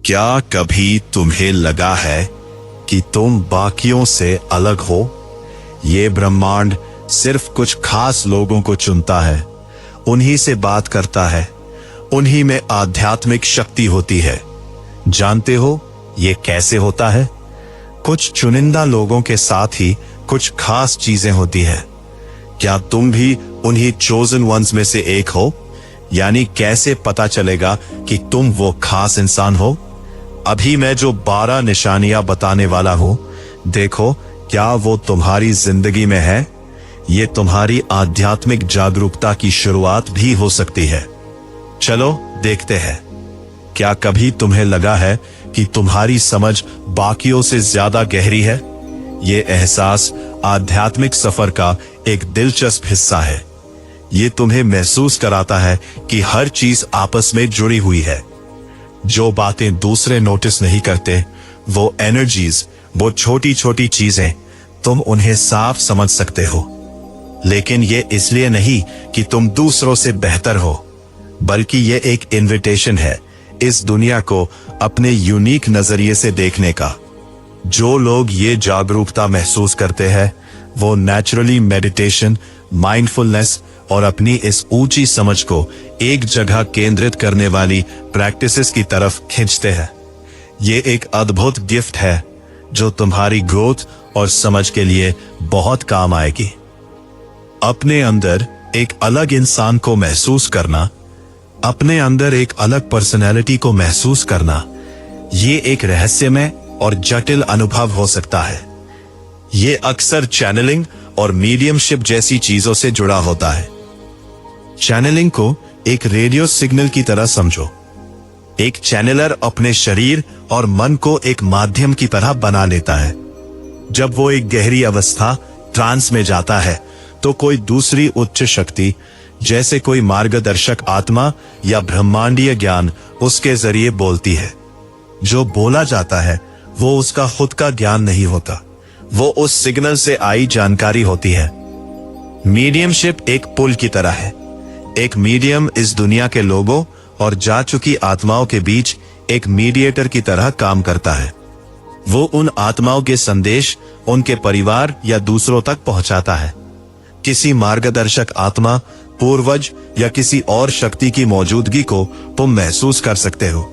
क्या कभी तुम्हें लगा है कि तुम बाकियों से अलग हो? ये ब्रह्मांड सिर्फ कुछ खास लोगों को चुनता है, उन्हीं से बात करता है, उन्हीं में आध्यात्मिक शक्ति होती है। जानते हो ये कैसे होता है? कुछ चुनिंदा लोगों के साथ ही कुछ खास चीजें होती है। क्या तुम भी उन्हीं चोजन वंस में से एक हो? यानी कैसे पता चलेगा कि तुम वो खास इंसान हो? अभी मैं जो 12 निशानियां बताने वाला हूं, देखो क्या वो तुम्हारी जिंदगी में है। ये तुम्हारी आध्यात्मिक जागरूकता की शुरुआत भी हो सकती है। चलो देखते हैं। क्या कभी तुम्हें लगा है कि तुम्हारी समझ बाकियों से ज्यादा गहरी है? ये एहसास आध्यात्मिक सफर का एक दिलचस्प हिस्सा है। ये तुम्हें महसूस कराता है कि हर चीज आपस में जुड़ी हुई है। जो बातें दूसरे नोटिस नहीं करते, वो एनर्जीज, वो छोटी छोटी चीजें, तुम उन्हें साफ समझ सकते हो। लेकिन ये इसलिए नहीं कि तुम दूसरों से बेहतर हो, बल्कि ये एक इनविटेशन है इस दुनिया को अपने यूनिक नजरिए से देखने का। जो लोग ये जागरूकता महसूस करते हैं, वो नेचुरली मेडिटेशन, माइंडफुलनेस और अपनी इस ऊंची समझ को एक जगह केंद्रित करने वाली प्रैक्टिसेस की तरफ खींचते हैं। ये एक अद्भुत गिफ्ट है जो तुम्हारी ग्रोथ और समझ के लिए बहुत काम आएगी। अपने अंदर एक अलग इंसान को महसूस करना, अपने अंदर एक अलग पर्सनैलिटी को महसूस करना, ये एक रहस्यमय और जटिल अनुभव हो सकता है। ये अक्सर चैनलिंग और मीडियमशिप जैसी चीजों से जुड़ा होता है। चैनलिंग को एक रेडियो सिग्नल की तरह समझो। एक चैनलर अपने शरीर और मन को एक माध्यम की तरह बना लेता है। जब वो एक गहरी अवस्था ट्रांस में जाता है, तो कोई दूसरी उच्च शक्ति, जैसे कोई मार्गदर्शक आत्मा या ब्रह्मांडीय ज्ञान, उसके जरिए बोलती है। जो बोला जाता है वो उसका खुद का ज्ञान नहीं होता, वो उस सिग्नल से आई जानकारी होती है। मीडियमशिप एक पुल की तरह है। एक मीडियम इस दुनिया के लोगों और जा चुकी आत्माओं के बीच एक मीडिएटर की तरह काम करता है। वो उन आत्माओं के संदेश उनके परिवार या दूसरों तक पहुंचाता है। किसी मार्गदर्शक आत्मा, पूर्वज या किसी और शक्ति की मौजूदगी को तुम महसूस कर सकते हो।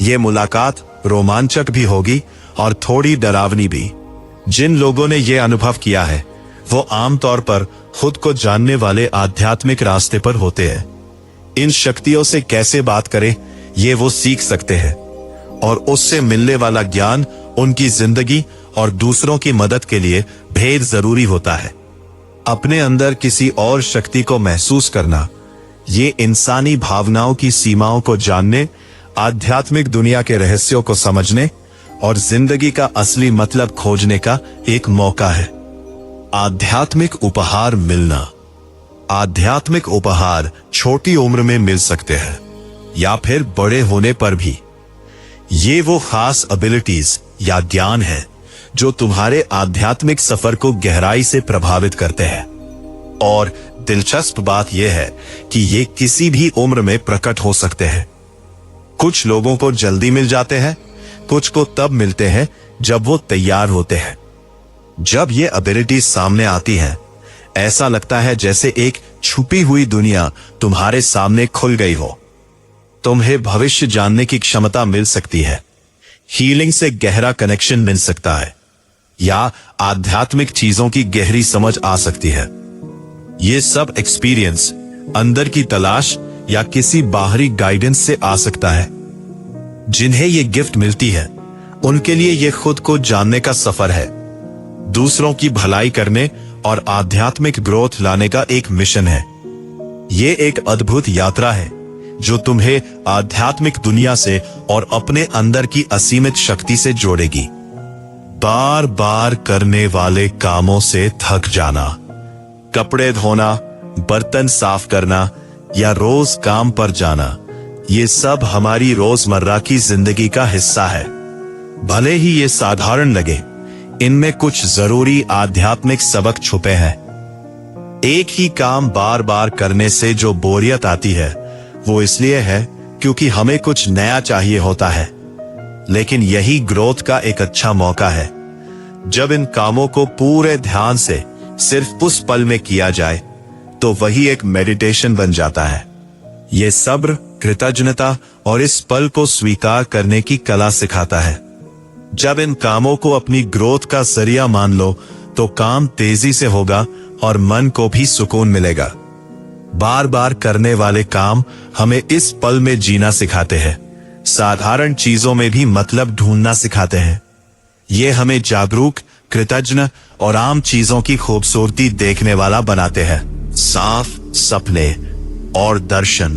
ये मुलाकात रोमांचक भी होगी और थोड़ी डरावनी भी। जिन लोगों ने ये अनुभव किया है, वो आमतौर पर खुद को जानने वाले आध्यात्मिक रास्ते पर होते हैं। इन शक्तियों से कैसे बात करें, ये वो सीख सकते हैं, और उससे मिलने वाला ज्ञान उनकी जिंदगी और दूसरों की मदद के लिए भेद जरूरी होता है। अपने अंदर किसी और शक्ति को महसूस करना, ये इंसानी भावनाओं की सीमाओं को जानने, आध्यात्मिक दुनिया के रहस्यों को समझने और जिंदगी का असली मतलब खोजने का एक मौका है। आध्यात्मिक उपहार मिलना। आध्यात्मिक उपहार छोटी उम्र में मिल सकते हैं या फिर बड़े होने पर भी। ये वो खास एबिलिटीज या ज्ञान है जो तुम्हारे आध्यात्मिक सफर को गहराई से प्रभावित करते हैं। और दिलचस्प बात यह है कि ये किसी भी उम्र में प्रकट हो सकते हैं। कुछ लोगों को जल्दी मिल जाते हैं, कुछ को तब मिलते हैं जब वो तैयार होते हैं। जब ये एबिलिटी सामने आती है, ऐसा लगता है जैसे एक छुपी हुई दुनिया तुम्हारे सामने खुल गई हो। तुम्हें भविष्य जानने की क्षमता मिल सकती है, हीलिंग से गहरा कनेक्शन मिल सकता है, या आध्यात्मिक चीजों की गहरी समझ आ सकती है। ये सब एक्सपीरियंस अंदर की तलाश या किसी बाहरी गाइडेंस से आ सकता है। जिन्हें ये गिफ्ट मिलती है, उनके लिए ये खुद को जानने का सफर है, दूसरों की भलाई करने और आध्यात्मिक ग्रोथ लाने का एक मिशन है। ये एक अद्भुत यात्रा है जो तुम्हें आध्यात्मिक दुनिया से और अपने अंदर की असीमित शक्ति से जोड़ेगी। बार बार करने वाले कामों से थक जाना, कपड़े धोना, बर्तन साफ करना या रोज काम पर जाना, ये सब हमारी रोजमर्रा की जिंदगी का हिस्सा है। भले ही ये साधारण लगे, इनमें कुछ जरूरी आध्यात्मिक सबक छुपे हैं। एक ही काम बार बार करने से जो बोरियत आती है, वो इसलिए है क्योंकि हमें कुछ नया चाहिए होता है। लेकिन यही ग्रोथ का एक अच्छा मौका है। जब इन कामों को पूरे ध्यान से सिर्फ उस पल में किया जाए तो वही एक मेडिटेशन बन जाता है। ये सब्र, कृतज्ञता और इस पल को स्वीकार करने की कला सिखाता है। जब इन कामों को अपनी ग्रोथ का जरिया मान लो तो काम तेजी से होगा और मन को भी सुकून मिलेगा। बार बार करने वाले काम हमें इस पल में जीना सिखाते हैं, साधारण चीजों में भी मतलब ढूंढना सिखाते हैं। ये हमें जागरूक, कृतज्ञ और आम चीजों की खूबसूरती देखने वाला बनाते हैं। साफ सपने और दर्शन।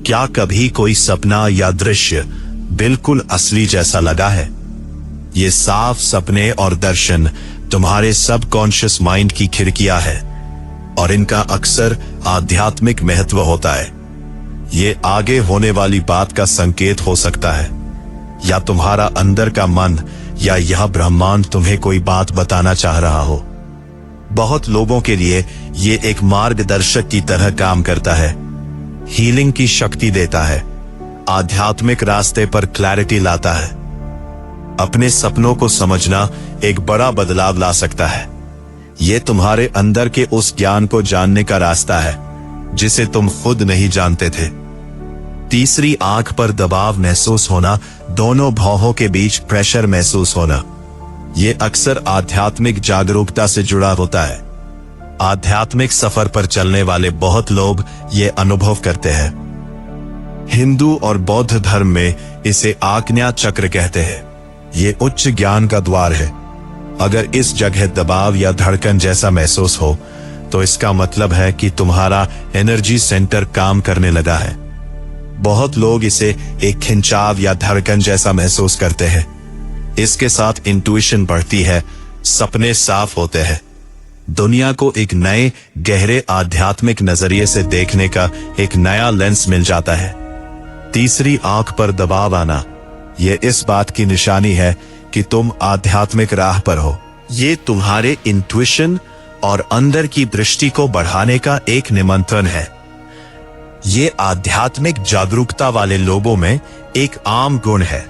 क्या कभी कोई सपना या दृश्य बिल्कुल असली जैसा लगा है? ये साफ सपने और दर्शन तुम्हारे सबकॉन्शियस माइंड की खिड़कियां है और इनका अक्सर आध्यात्मिक महत्व होता है। ये आगे होने वाली बात का संकेत हो सकता है, या तुम्हारा अंदर का मन या यह ब्रह्मांड तुम्हें कोई बात बताना चाह रहा हो। बहुत लोगों के लिए ये एक मार्गदर्शक की तरह काम करता है, हीलिंग की शक्ति देता है, आध्यात्मिक रास्ते पर क्लैरिटी लाता है। अपने सपनों को समझना एक बड़ा बदलाव ला सकता है। ये तुम्हारे अंदर के उस ज्ञान को जानने का रास्ता है जिसे तुम खुद नहीं जानते थे। तीसरी आंख पर दबाव महसूस होना, दोनों भौहों के बीच प्रेशर महसूस होना, ये अक्सर आध्यात्मिक जागरूकता से जुड़ा होता है। आध्यात्मिक सफर पर चलने वाले बहुत लोग ये अनुभव करते हैं। हिंदू और बौद्ध धर्म में इसे आज्ञा चक्र कहते हैं। ये उच्च ज्ञान का द्वार है। अगर इस जगह दबाव या धड़कन जैसा महसूस हो तो इसका मतलब है कि तुम्हारा एनर्जी सेंटर काम करने लगा है। बहुत लोग इसे एक खिंचाव या धड़कन जैसा महसूस करते हैं। इसके साथ इंट्यूशन बढ़ती है, सपने साफ होते हैं, दुनिया को एक नए गहरे आध्यात्मिक नजरिए से देखने का एक नया लेंस मिल जाता है। तीसरी आंख पर दबाव आना, यह इस बात की निशानी है कि तुम आध्यात्मिक राह पर हो। ये तुम्हारे इंट्यूशन और अंदर की दृष्टि को बढ़ाने का एक निमंत्रण है। ये आध्यात्मिक जागरूकता वाले लोगों में एक आम गुण है।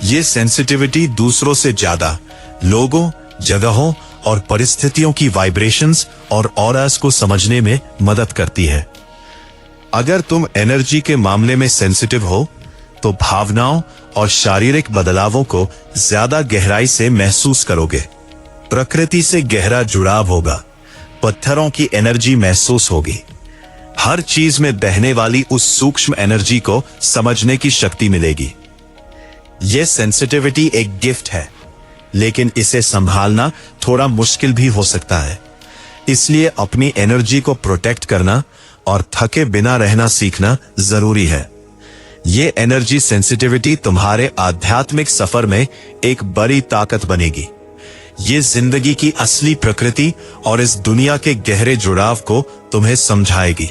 ये सेंसिटिविटी दूसरों से ज्यादा लोगों, जगहों और परिस्थितियों की वाइब्रेशंस और ऑरास को समझने में मदद करती है। अगर तुम एनर्जी के मामले में सेंसिटिव हो तो भावनाओं और शारीरिक बदलावों को ज्यादा गहराई से महसूस करोगे। प्रकृति से गहरा जुड़ाव होगा, पत्थरों की एनर्जी महसूस होगी। हर चीज में बहने वाली उस सूक्ष्म एनर्जी को समझने की शक्ति मिलेगी। यह सेंसिटिविटी एक गिफ्ट है, लेकिन इसे संभालना थोड़ा मुश्किल भी हो सकता है। इसलिए अपनी एनर्जी को प्रोटेक्ट करना और थके बिना रहना सीखना जरूरी है। ये एनर्जी सेंसिटिविटी तुम्हारे आध्यात्मिक सफर में एक बड़ी ताकत बनेगी। ये जिंदगी की असली प्रकृति और इस दुनिया के गहरे जुड़ाव को तुम्हें समझाएगी।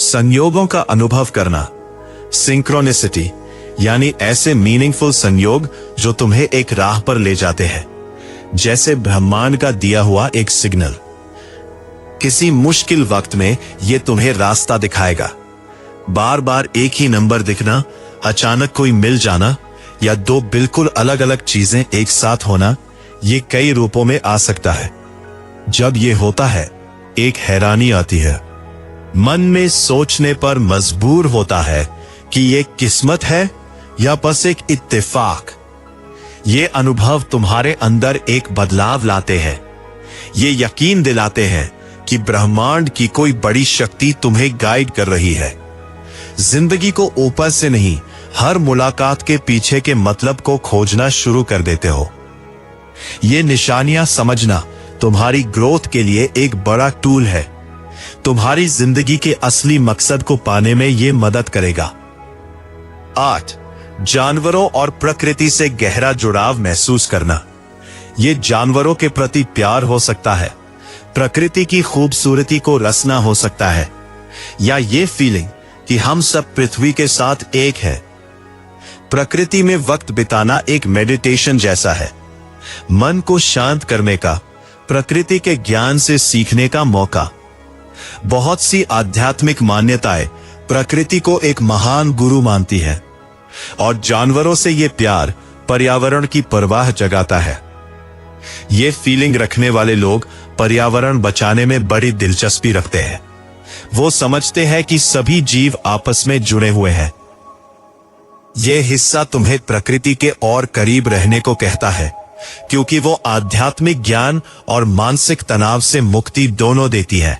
संयोगों का अनुभव करना, सिंक्रोनिसिटी, यानी ऐसे मीनिंगफुल संयोग जो तुम्हें एक राह पर ले जाते हैं, जैसे ब्रह्मांड का दिया हुआ एक सिग्नल। किसी मुश्किल वक्त में यह तुम्हें रास्ता दिखाएगा। बार बार एक ही नंबर दिखना, अचानक कोई मिल जाना या दो बिल्कुल अलग अलग चीजें एक साथ होना, ये कई रूपों में आ सकता है। जब ये होता है, एक हैरानी आती है। मन में सोचने पर मजबूर होता है कि ये किस्मत है या बस एक इत्तेफाक। ये अनुभव तुम्हारे अंदर एक बदलाव लाते हैं। ये यकीन दिलाते हैं कि ब्रह्मांड की कोई बड़ी शक्ति तुम्हें गाइड कर रही है। जिंदगी को ऊपर से नहीं, हर मुलाकात के पीछे के मतलब को खोजना शुरू कर देते हो। ये निशानियां समझना तुम्हारी ग्रोथ के लिए एक बड़ा टूल है। तुम्हारी जिंदगी के असली मकसद को पाने में ये मदद करेगा। 8. जानवरों और प्रकृति से गहरा जुड़ाव महसूस करना। ये जानवरों के प्रति प्यार हो सकता है, प्रकृति की खूबसूरती को रसना हो सकता है, या ये फीलिंग कि हम सब पृथ्वी के साथ एक है। प्रकृति में वक्त बिताना एक मेडिटेशन जैसा है, मन को शांत करने का, प्रकृति के ज्ञान से सीखने का मौका। बहुत सी आध्यात्मिक मान्यताएं प्रकृति को एक महान गुरु मानती है। और जानवरों से ये प्यार पर्यावरण की परवाह जगाता है। ये फीलिंग रखने वाले लोग पर्यावरण बचाने में बड़ी दिलचस्पी रखते हैं। वो समझते हैं कि सभी जीव आपस में जुड़े हुए हैं। ये हिस्सा तुम्हें प्रकृति के और करीब रहने को कहता है, क्योंकि वो आध्यात्मिक ज्ञान और मानसिक तनाव से मुक्ति दोनों देती है।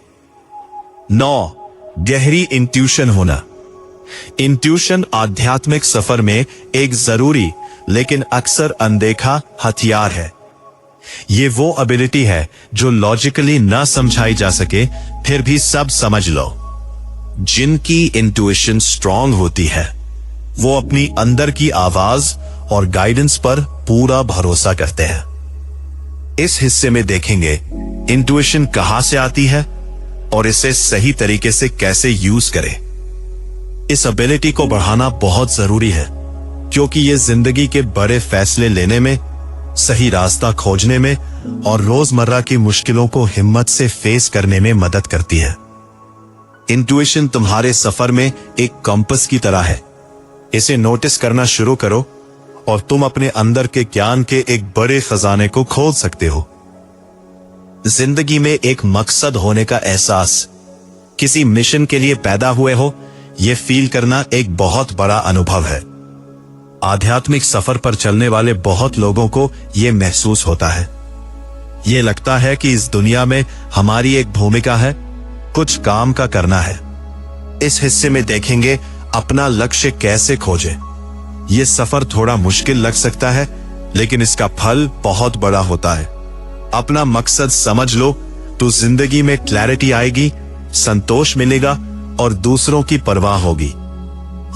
9. गहरी इंट्यूशन होना। इंट्यूशन आध्यात्मिक सफर में एक जरूरी लेकिन अक्सर अनदेखा हथियार है। ये वो एबिलिटी है जो लॉजिकली ना समझाई जा सके, फिर भी सब समझ लो। जिनकी इंट्यूशन स्ट्रांग होती है वो अपनी अंदर की आवाज और गाइडेंस पर पूरा भरोसा करते हैं। इस हिस्से में देखेंगे इंट्यूशन कहां से आती है और इसे सही तरीके से कैसे यूज करें। इस एबिलिटी को बढ़ाना बहुत जरूरी है, क्योंकि ये जिंदगी के बड़े फैसले लेने में, सही रास्ता खोजने में और रोजमर्रा की मुश्किलों को हिम्मत से फेस करने में मदद करती है। इंट्यूशन तुम्हारे सफर में एक कंपास की तरह है। इसे नोटिस करना शुरू करो और तुम अपने अंदर के ज्ञान के एक बड़े खजाने को खोल सकते हो। जिंदगी में एक मकसद होने का एहसास, किसी मिशन के लिए पैदा हुए हो, यह फील करना एक बहुत बड़ा अनुभव है। आध्यात्मिक सफर पर चलने वाले बहुत लोगों को यह महसूस होता है। यह लगता है कि इस दुनिया में हमारी एक भूमिका है, कुछ काम का करना है। इस हिस्से में देखेंगे अपना लक्ष्य कैसे खोजें। यह सफर थोड़ा मुश्किल लग सकता है, लेकिन इसका फल बहुत बड़ा होता है। अपना मकसद समझ लो तो जिंदगी में क्लैरिटी आएगी, संतोष मिलेगा और दूसरों की परवाह होगी।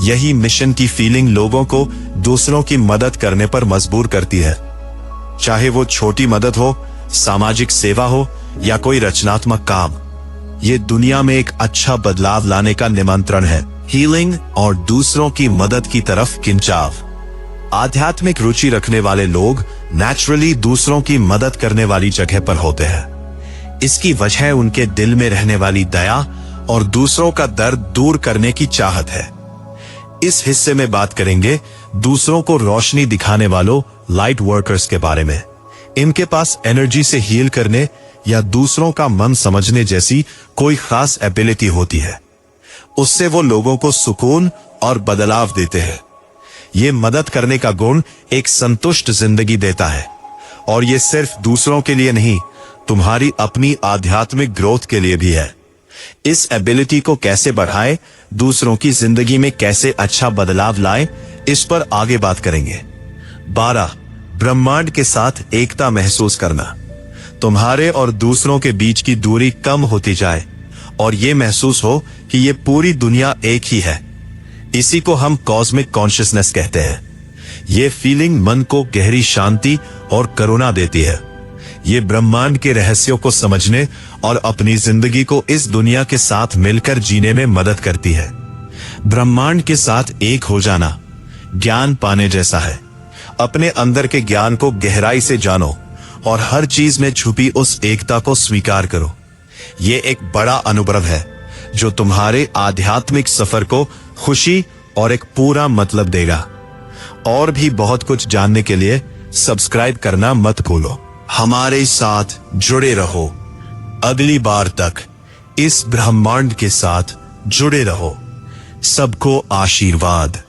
यही मिशन की फीलिंग लोगों को दूसरों की मदद करने पर मजबूर करती है। चाहे वो छोटी मदद हो, सामाजिक सेवा हो या कोई रचनात्मक काम, ये दुनिया में एक अच्छा बदलाव लाने का निमंत्रण है। हीलिंग और दूसरों की मदद की तरफ खिंचाव। आध्यात्मिक रुचि रखने वाले लोग नेचुरली दूसरों की मदद करने वाली जगह पर होते हैं। इसकी वजह उनके दिल में रहने वाली दया और दूसरों का दर्द दूर करने की चाहत है। इस हिस्से में बात करेंगे दूसरों को रोशनी दिखाने वालों, लाइट वर्कर्स के बारे में। इनके पास एनर्जी से हील करने या दूसरों का मन समझने जैसी कोई खास एबिलिटी होती है। उससे वो लोगों को सुकून और बदलाव देते हैं। ये मदद करने का गुण एक संतुष्ट जिंदगी देता है, और ये सिर्फ दूसरों के लिए नहीं, तुम्हारी अपनी आध्यात्मिक ग्रोथ के लिए भी है। इस एबिलिटी को कैसे बढ़ाएं, दूसरों की जिंदगी में कैसे अच्छा बदलाव लाएं, इस पर आगे बात करेंगे। 12. ब्रह्मांड के साथ एकता महसूस करना। तुम्हारे और दूसरों के बीच की दूरी कम होती जाए और ये महसूस हो कि ये पूरी दुनिया एक ही है। इसी को हम कॉस्मिक कॉन्शियसनेस कहते हैं। ये फीलिंग मन को गहरी शांति और करुणा देती है। ये ब्रह्मांड के रहस्यों को समझने और अपनी जिंदगी को इस दुनिया के साथ मिलकर जीने में मदद करती है। ब्रह्मांड के साथ एक हो जाना ज्ञान पाने जैसा है। अपने अंदर के ज्ञान को गहराई से जानो और हर चीज में छुपी उस एकता को स्वीकार करो। ये एक बड़ा अनुभव है जो तुम्हारे आध्यात्मिक सफर को खुशी और एक पूरा मतलब देगा। और भी बहुत कुछ जानने के लिए सब्सक्राइब करना मत भूलो। हमारे साथ जुड़े रहो। अगली बार तक इस ब्रह्मांड के साथ जुड़े रहो। सबको आशीर्वाद।